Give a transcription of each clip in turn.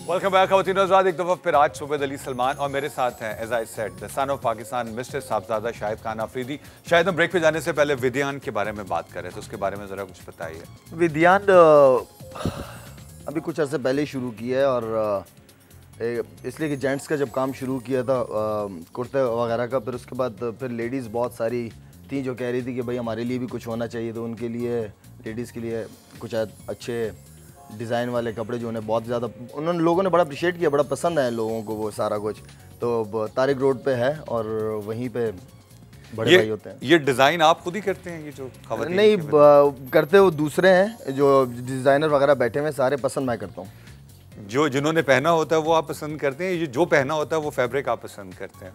Welcome back खवातीन आज़ाद। एक दफ़ा फिर आज सुबेद अली सलमान और मेरे साथ हैं as I said the son of Pakistan mister Sahibzada Shahid Khan Afridi. शायद हम ब्रेक पे जाने से पहले विद्यान के बारे में बात करें तो उसके बारे में ज़रा कुछ बताइए। विद्यान अभी कुछ अर्से पहले ही शुरू किया है और इसलिए कि जेंट्स का जब काम शुरू किया था कुर्ते वगैरह का, फिर उसके बाद फिर लेडीज़ बहुत सारी थी जो कह रही थी कि भाई हमारे लिए भी कुछ होना चाहिए, तो उनके लिए लेडीज़ के लिए कुछ अच्छे डिज़ाइन वाले कपड़े जो उन्हें बहुत ज़्यादा उन्होंने लोगों ने बड़ा अप्रिशिएट किया, बड़ा पसंद आया लोगों को वो सारा कुछ। तो तारिक रोड पे है और वहीं पे बड़े भाई होते हैं। ये डिज़ाइन आप खुद ही करते हैं? ये जो खवातीन नहीं करते वो दूसरे हैं, जो डिज़ाइनर वगैरह बैठे हुए सारे पसंद मैं करता हूँ। जो जिन्होंने पहना होता है वो आप पसंद करते हैं, ये जो पहना होता है वो फैब्रिक आप पसंद करते हैं?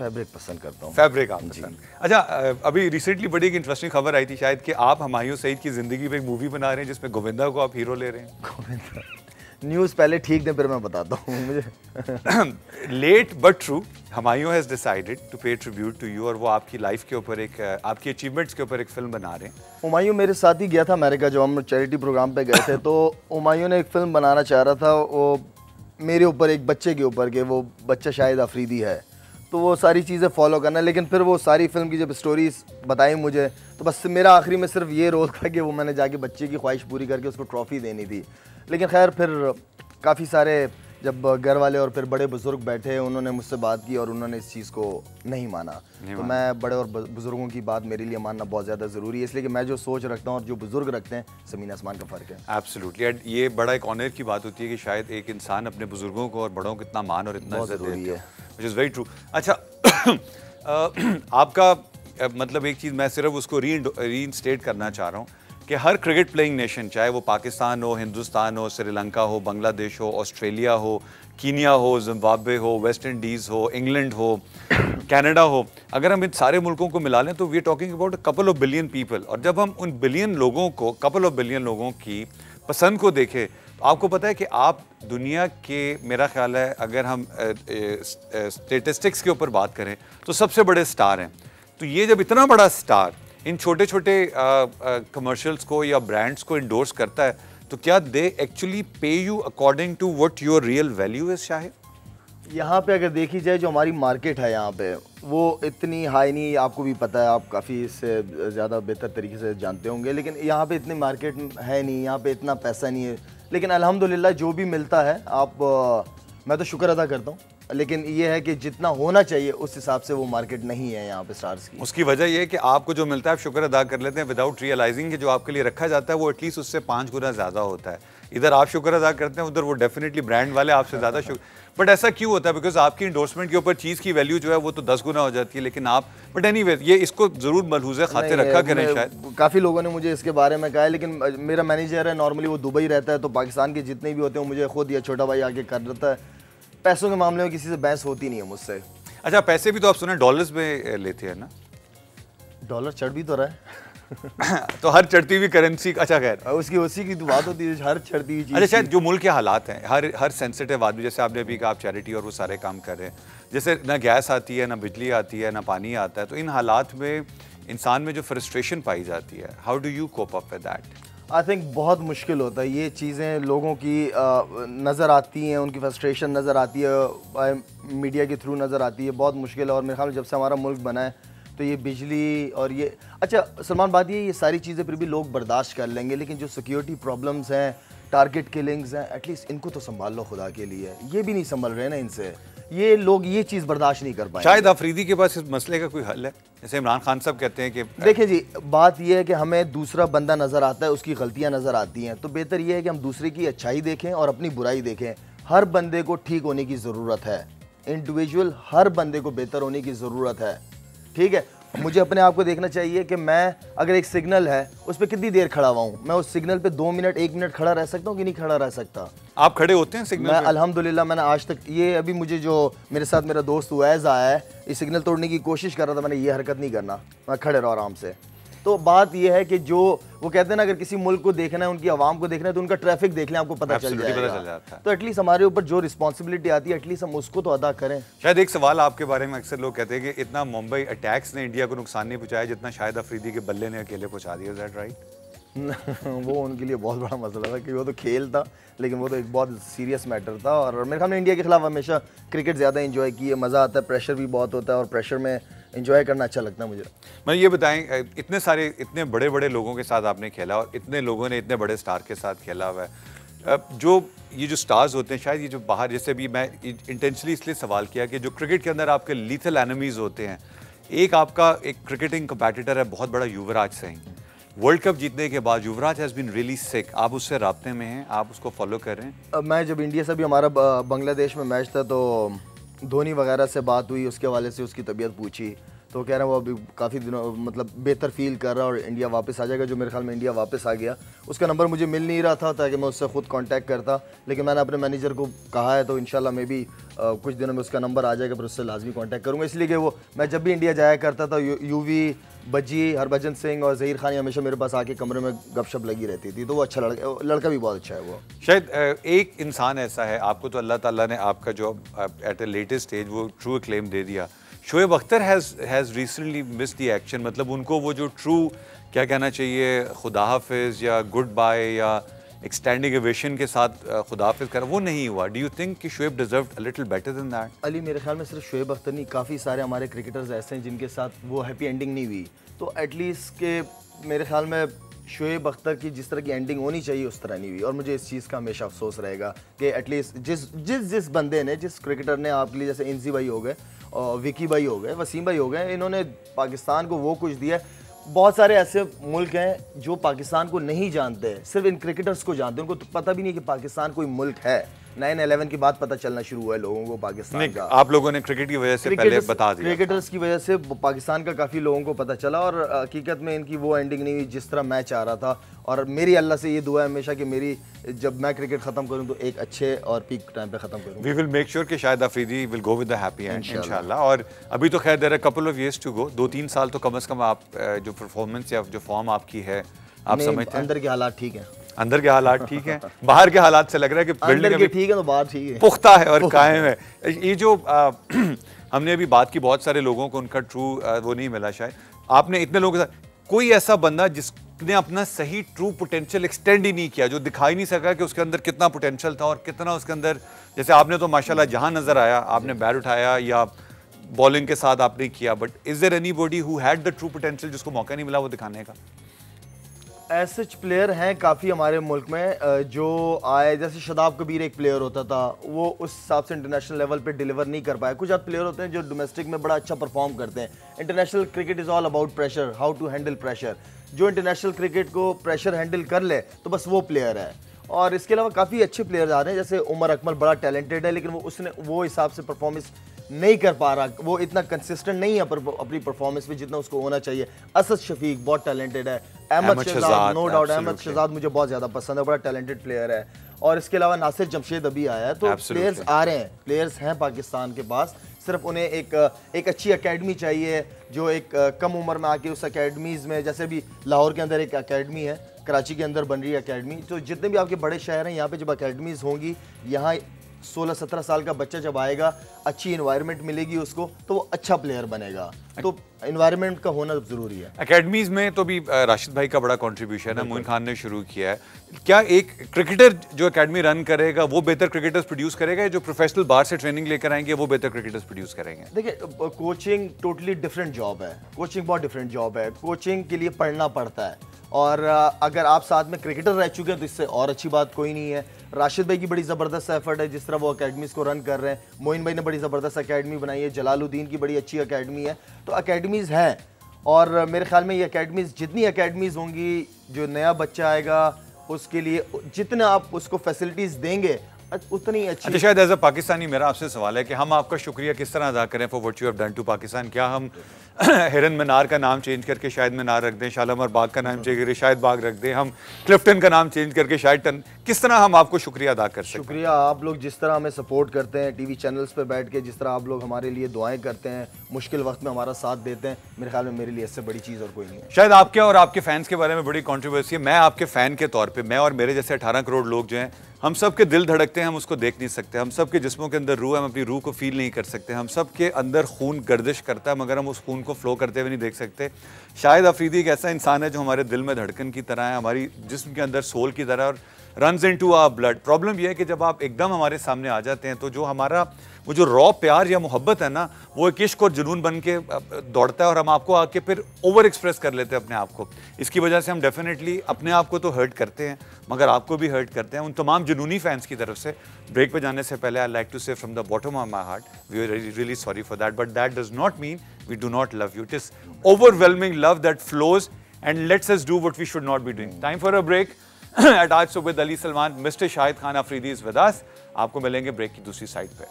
फैब्रिक पसंद करता हूँ। फैब्रिक आप पसंद। अच्छा, अभी रिसेंटली बड़ी एक इंटरेस्टिंग खबर आई थी शायद कि आप हुमायूं सईद की ज़िंदगी पे एक मूवी बना रहे हैं जिसमें गोविंदा को आप हीरो ले रहे हैं। गोविंदा न्यूज़ पहले ठीक दें फिर मैं बताता हूँ मुझे। Late but true, Humayun has decided to pay tribute to you और वो आपकी लाइफ के ऊपर एक आपकी अचीवमेंट्स के ऊपर एक फिल्म बना रहे हैं। हुमायूं मेरे साथ ही गया था अमेरिका, जो हम चैरिटी प्रोग्राम पे गए थे। तो हुमायूं ने एक फ़िल्म बनाना चाह रहा था वो मेरे ऊपर, एक बच्चे के ऊपर, कि वो बच्चा शाहिद आफरीदी है, तो वो सारी चीज़ें फॉलो करना। लेकिन फिर वो सारी फिल्म की जब स्टोरीज बताई मुझे, तो बस मेरा आखिरी में सिर्फ ये रोल था कि वो मैंने जाके बच्चे की ख्वाहिश पूरी करके उसको ट्रॉफ़ी देनी थी। लेकिन खैर फिर काफ़ी सारे जब घर वाले और फिर बड़े बुज़ुर्ग बैठे, उन्होंने मुझसे बात की और उन्होंने इस चीज़ को नहीं माना। तो मैं बड़े और बुज़ुर्गों की बात मेरे लिए मानना बहुत ज़्यादा ज़रूरी है, इसलिए कि मैं जो सोच रखता हूँ और जो बुज़ुर्ग रखते हैं, ज़मीन आसमान का फ़र्क है। एब्सोल्युटली, ये बड़ा एक ऑनर की बात होती है कि शायद एक इंसान अपने बुज़ुर्गों को और बड़ों को इतना मान और इतना ज़रूरी है, व्हिच इज़ वेरी ट्रू। अच्छा, आपका मतलब एक चीज़ मैं सिर्फ उसको रीइंस्टेट करना चाह रहा हूँ कि हर क्रिकेट प्लेइंग नेशन, चाहे वो पाकिस्तान हो, हिंदुस्तान हो, श्रीलंका हो, बांग्लादेश हो, ऑस्ट्रेलिया हो, कीनिया हो, जिम्बाब्वे हो, वेस्ट इंडीज़ हो, इंग्लैंड हो, कनाडा हो, अगर हम इन सारे मुल्कों को मिला लें तो we are talking about a couple of billion people. और जब हम उन बिलियन लोगों को, कपल ऑफ बिलियन लोगों की पसंद को देखें, तो आपको पता है कि आप दुनिया के, मेरा ख्याल है अगर हम स्टेटिस्टिक्स के ऊपर बात करें तो सबसे बड़े स्टार हैं। तो ये जब इतना बड़ा स्टार इन छोटे छोटे कमर्शियल्स को या ब्रांड्स को इंडोर्स करता है, तो क्या they actually pay you according to what your real value is? Shahid, यहाँ पे अगर देखी जाए जो हमारी मार्केट है यहाँ पे, वो इतनी हाई नहीं, आपको भी पता है, आप काफ़ी इससे ज़्यादा बेहतर तरीके से जानते होंगे, लेकिन यहाँ पे इतनी मार्केट है नहीं, यहाँ पे इतना पैसा नहीं है। लेकिन अल्हम्दुलिल्लाह जो भी मिलता है मैं तो शुक्र अदा करता हूँ। लेकिन ये है कि जितना होना चाहिए उस हिसाब से वो मार्केट नहीं है यहाँ पे स्टार्स की। उसकी वजह ये है कि आपको जो मिलता है आप शुक्र अदा कर लेते हैं विदाउट रियलाइजिंग कि जो आपके लिए रखा जाता है वो एटलीस्ट उससे 5 गुना ज़्यादा होता है। इधर आप शुक्र अदा करते हैं, उधर वो डेफिनेटली ब्रांड वाले आपसे ज़्यादा शुक्र। बट ऐसा क्यों होता है? बिकॉज आपकी इंडोर्समेंट के ऊपर चीज़ की वैल्यू जो है वो तो 10 गुना हो जाती है, लेकिन आप, बट एनीवे, ये इसको ज़रूर मलहूज़े खाते रखा करें। शायद काफ़ी लोगों ने मुझे इसके बारे में कहा है, लेकिन मेरा मैनेजर है, नॉर्मली वो दुबई रहता है, तो पाकिस्तान के जितने भी होते हैं मुझे खुद या छोटा भाई आके कर देता है। पैसों के मामले में किसी से बहस होती नहीं है मुझसे। अच्छा, पैसे भी तो आप सुने डॉलर्स में लेते हैं ना? डॉलर चढ़ भी तो रहा है तो हर चढ़ती हुई करेंसी, अच्छा खैर उसकी उसी की तो बात होती है, हर चढ़ती हुई चीज़। अच्छा, शायद जो मुल्क के हालात हैं, हर सेंसिटिव आदमी, जैसे आपने अभी कहा आप चैरिटी और वो सारे काम कर रहे हैं, जैसे ना गैस आती है, ना बिजली आती है, ना पानी आता है, तो इन हालात में इंसान में जो फ्रस्ट्रेशन पाई जाती है, how do you cope up with that? I think बहुत मुश्किल होता है। ये चीज़ें लोगों की नज़र आती हैं, उनकी फ्रस्ट्रेशन नज़र आती है, मीडिया के थ्रू नज़र आती है, बहुत मुश्किल है। और मेरे ख्याल में जब से हमारा मुल्क बना है तो ये बिजली और ये, अच्छा सलमान, बात ये सारी चीज़ें फिर भी लोग बर्दाश्त कर लेंगे, लेकिन जो सिक्योरिटी प्रॉब्लम्स हैं, टारगेट किलिंग्स हैं, एटलीस्ट इनको तो संभाल लो खुदा के लिए। ये भी नहीं संभल रहे ना इनसे, ये लोग ये चीज़ बर्दाश्त नहीं कर पाए। शायद आफरीदी के पास इस मसले का कोई हल है? जैसे इमरान खान साहब कहते हैं कि देखिए जी, बात यह है कि हमें दूसरा बंदा नज़र आता है, उसकी गलतियां नज़र आती हैं, तो बेहतर यह है कि हम दूसरे की अच्छाई देखें और अपनी बुराई देखें। हर बंदे को ठीक होने की ज़रूरत है, इंडिविजुअल हर बंदे को बेहतर होने की ज़रूरत है, ठीक है। मुझे अपने आप को देखना चाहिए कि मैं अगर एक सिग्नल है उस पर कितनी देर खड़ा हुआ हूँ, मैं उस सिग्नल पे 2 मिनट 1 मिनट खड़ा रह सकता हूँ कि नहीं खड़ा रह सकता। आप खड़े होते हैं सिग्नल मैं पे? अल्हम्दुलिल्लाह मैंने आज तक, ये अभी मुझे जो मेरे साथ मेरा दोस्त उवैज़ आया है, इस सिग्नल तोड़ने की कोशिश कर रहा था, मैंने ये हरकत नहीं करना, मैं खड़े रहो आराम से। तो बात यह है कि जो वो कहते हैं ना, अगर किसी मुल्क को देखना है, उनकी आवाम को देखना है, तो उनका ट्रैफिक देख लें, आपको पता चल जाएगा। तो एटलीस्ट हमारे ऊपर जो रिस्पॉन्सिबिलिटी आती है, एटलीस्ट हम उसको तो अदा करें। शायद एक सवाल आपके बारे में अक्सर लोग कहते हैं कि इतना मुंबई अटैक्स ने इंडिया को नुकसान नहीं पहुंचाया जितना शायद अफरीदी के बल्ले ने अकेले पहुंचा दिया। Is that right? वो उनके लिए बहुत बड़ा मसला था क्योंकि वो तो खेल था, लेकिन वो तो एक बहुत सीरियस मैटर था। और मेरे ख्याल में इंडिया के खिलाफ हमेशा क्रिकेट ज़्यादा एंजॉय की है, मज़ा आता है, प्रेशर भी बहुत होता है और प्रेशर में एंजॉय करना अच्छा लगता है मुझे। मैं ये बताएं, इतने बड़े बड़े लोगों के साथ आपने खेला और इतने लोगों ने इतने बड़े स्टार के साथ खेला हुआ है, ये जो स्टार्स होते हैं, शायद ये जो बाहर, जैसे भी मैं इंटेंशनली इसलिए सवाल किया कि जो क्रिकेट के अंदर आपके लीथल एनिमीज होते हैं, एक क्रिकेटिंग कंपेटिटर है बहुत बड़ा, युवराज सिंह। वर्ल्ड कप जीतने के बाद युवराज हैज़ बीन रियली सिक, आप उससे राब्ते में हैं, आप उसको फॉलो कर रहे हैं? मैं जब इंडिया से भी हमारा बांग्लादेश में मैच था तो धोनी वगैरह से बात हुई, उसके हवाले से उसकी तबीयत पूछी तो कह रहे हैं वो अभी काफ़ी दिनों मतलब बेहतर फील कर रहा है और इंडिया वापस आ जाएगा। जो मेरे ख्याल में इंडिया वापस आ गया, उसका नंबर मुझे मिल नहीं रहा था ताकि मैं उससे ख़ुद कांटेक्ट करता, लेकिन मैंने अपने मैनेजर को कहा है तो इंशाल्लाह मे भी कुछ दिनों में उसका नंबर आ जाएगा, फिर उससे लाजमी कांटेक्ट करूँगा। इसलिए कि वो मैं जब भी इंडिया जाया करता था, यूवी, बज्जी, हरभजन सिंह और ज़हीर खान हमेशा मेरे पास आके कमरे में गपशप लगी रहती थी, तो वो अच्छा लड़का भी बहुत अच्छा है वो। शायद एक इंसान ऐसा है, आपको तो अल्लाह ताला ने आपका जो एट ए लेटेस्ट स्टेज वो ट्रू क्लेम दे दिया। Shoaib Akhtar has recently miss the action, मतलब उनको वो जो ट्रू क्या कहना चाहिए, खुदा हाफिज़ या गुड बाय या एक स्टैंडिंग ओवेशन के साथ खुदा हाफिज़ कर, वो नहीं हुआ। डू यू थिंक कि Shoaib deserved a little better than that? Ali, मेरे ख्याल में सिर्फ शोएब अख्तर नहीं, काफ़ी सारे हमारे क्रिकेटर्स ऐसे हैं जिनके साथ वो हैप्पी एंडिंग नहीं हुई, तो एटलीस्ट के मेरे ख्याल में शोएब अख्तर की जिस तरह की एंडिंग होनी चाहिए उस तरह नहीं हुई। और मुझे इस चीज़ का हमेशा अफसोस रहेगा कि एटलीस्ट जिस बंदे ने, जिस क्रिकेटर ने आपके लिए, जैसे इंजी भाई हो गए और विकी भाई हो गए, वसीम भाई हो गए, इन्होंने पाकिस्तान को वो कुछ दिया है। बहुत सारे ऐसे मुल्क हैं जो पाकिस्तान को नहीं जानते, सिर्फ इन क्रिकेटर्स को जानते हैं, उनको तो पता भी नहीं कि पाकिस्तान कोई मुल्क है। 9/11 के बाद पता चलना शुरू हुआ है लोगों को पाकिस्तान का। आप लोगों ने क्रिकेट की वजह से पहले बता दिया, क्रिकेटर्स की वजह से पाकिस्तान का काफ़ी लोगों को पता चला और हकीकत में इनकी वो एंडिंग नहीं हुई जिस तरह मैं चाह रहा था। और मेरी अल्लाह से ये दुआ है हमेशा कि मेरी जब मैं क्रिकेट ख़त्म करूं तो एक अच्छे और पीक टाइम पे ख़त्म करूं। वी विल मेक श्योर कि Shahid Afridi will go with the happy end इंशाल्लाह। और अभी तो खैर there are couple of years to go, 2-3 साल तो कम से कम आप जो परफॉर्मेंस या जो फॉर्म आपकी है, आप समझते हैं अंदर के हालात ठीक हैं, अंदर के हालात ठीक हैं, बाहर के हालात से लग रहा है कि अंदर के ठीक है तो बाहर ठीक है, पुख्ता है और कायम है। ये जो हमने अभी बात की, बहुत सारे लोगों को उनका ट्रू वो नहीं मिला। शायद आपने इतने लोगों के साथ कोई ऐसा बंदा जिसने अपना सही ट्रू पोटेंशियल एक्सटेंड ही नहीं किया, जो दिखा ही नहीं सका कि उसके अंदर कितना पोटेंशियल था और कितना उसके अंदर, जैसे आपने तो माशाल्लाह जहां नजर आया आपने बैट उठाया या बॉलिंग के साथ आपने किया, but is there anybody who had the true potential जिसको मौका नहीं मिला वो दिखाने का? ऐसे प्लेयर हैं काफ़ी हमारे मुल्क में जो आए, जैसे शादाब कबीर एक प्लेयर होता था, वो उस हिसाब से इंटरनेशनल लेवल पे डिलीवर नहीं कर पाया। कुछ प्लेयर होते हैं जो डोमेस्टिक में बड़ा अच्छा परफॉर्म करते हैं। International cricket is all about pressure, how to handle pressure. जो इंटरनेशनल क्रिकेट को प्रेशर हैंडल कर ले तो बस वो प्लेयर है। और इसके अलावा काफ़ी अच्छे प्लेयर्स आ रहे हैं, जैसे उमर अकमल बड़ा टैलेंटेड है, लेकिन उसने वो हिसाब से परफॉर्मेंस नहीं कर पा रहा, वो इतना कंसिस्टेंट नहीं है अपनी परफॉर्मेंस में जितना उसको होना चाहिए। असद शफीक बहुत टैलेंटेड है, अहमद शहजाद, नो डाउट अहमद शहजाद मुझे बहुत ज़्यादा पसंद है, बड़ा टैलेंटेड प्लेयर है। और इसके अलावा नासिर जमशेद अभी आया है, तो प्लेयर्स आ रहे हैं, प्लेयर्स हैं पाकिस्तान के पास। सिर्फ उन्हें एक अच्छी एकेडमी चाहिए जो एक कम उम्र में आके उस एकेडमीज़ में, जैसे भी लाहौर के अंदर एक एकेडमी है, कराची के अंदर बन रही है एकेडमी, तो जितने भी आपके बड़े शहर हैं यहाँ पे जब एकेडमीज़ होंगी, यहाँ 16-17 साल का बच्चा जब आएगा, अच्छी इन्वायरमेंट मिलेगी उसको, तो वो अच्छा प्लेयर बनेगा। तो इन्वायरमेंट का होना ज़रूरी है। एकेडमीज़ में तो भी राशिद भाई का बड़ा कंट्रीब्यूशन है, मोइन खान ने शुरू किया है। क्या एक क्रिकेटर जो एकेडमी रन करेगा वो बेहतर क्रिकेटर्स प्रोड्यूस करेगा, जो प्रोफेशनल बाहर से ट्रेनिंग लेकर आएंगे वो बेहतर क्रिकेटर्स प्रोड्यूस करेंगे? देखिए, कोचिंग टोटली डिफरेंट जॉब है, कोचिंग बहुत डिफरेंट जॉब है। कोचिंग के लिए पढ़ना पड़ता है, और अगर आप साथ में क्रिकेटर रह चुके हैं तो इससे और अच्छी बात कोई नहीं है। राशिद भाई की बड़ी ज़बरदस्त एफर्ट है जिस तरह वो अकेडमीज़ को रन कर रहे हैं। मोइन भाई ने बड़ी ज़बरदस्त अकेडमी बनाई है, जलालुद्दीन की बड़ी अच्छी अकेडमी है, तो अकेडमीज़ हैं। और मेरे ख्याल में ये अकेडमीज़, जितनी अकेडमीज़ होंगी, जो नया बच्चा आएगा उसके लिए जितना आप उसको फैसिलिटीज़ देंगे उतनी अच्छी। अच्छा, शायद एज अ पाकिस्तानी मेरा आपसे सवाल है कि हम आपका शुक्रिया किस तरह अदा करें for what you have done to Pakistan? क्या हम हिरन मीनार का नाम चेंज करके शायद मीनार रख दें, शालामार बाग का नाम चेंज करके शायद बाग रख दें, हम क्लिफ्टन का नाम चेंज करके शायद टन, किस तरह हम आपको शुक्रिया अदा कर सकते हैं? शुक्रिया, आप लोग जिस तरह हमें सपोर्ट करते हैं टीवी चैनल्स पे बैठ के, जिस तरह आप लोग हमारे लिए दुआएं करते हैं, मुश्किल वक्त में हमारा साथ देते हैं, मेरे ख्याल में मेरे लिए इससे बड़ी चीज़ और कोई नहीं है। शायद आपके और आपके फैंस के बारे में बड़ी कंट्रोवर्सी है। मैं आपके फ़ैन के तौर पे, मैं और मेरे जैसे 18 करोड़ लोग जो हैं हम सब के दिल धड़कते हैं, हम उसको देख नहीं सकते। हम सब के जिस्मों के अंदर रूह है, हम अपनी रूह को फील नहीं कर सकते। हम सब के अंदर खून गर्दिश करता है, मगर हम उस खून को फ्लो करते हुए नहीं देख सकते। शाहिद अफरीदी एक ऐसा इंसान है जो हमारे दिल में धड़कन की तरह है, हमारी जिस्म के अंदर सोल की तरह, और runs into our blood. Problem यह है कि जब आप एकदम हमारे सामने आ जाते हैं तो जो हमारा वो जो रॉ प्यार या मोहब्बत है ना, वो एक इश्क और जुनून बन के दौड़ता है, और हम आपको आके फिर ओवर एक्सप्रेस कर लेते हैं अपने आप को। इसकी वजह से हम डेफिनेटली अपने आप को तो हर्ट करते हैं, मगर आपको भी हर्ट करते हैं। उन तमाम जुनूनी फैंस की तरफ से ब्रेक पे जाने से पहले I like to say from the bottom of my heart, we are really sorry for that, but that does not mean we do not love you. It is overwhelming love that flows and let's us do what we should not be doing. Time for a break at आज with Ali Salman. Mister Shahid Khan Afridi is with us. आपको मिलेंगे break की दूसरी side पे।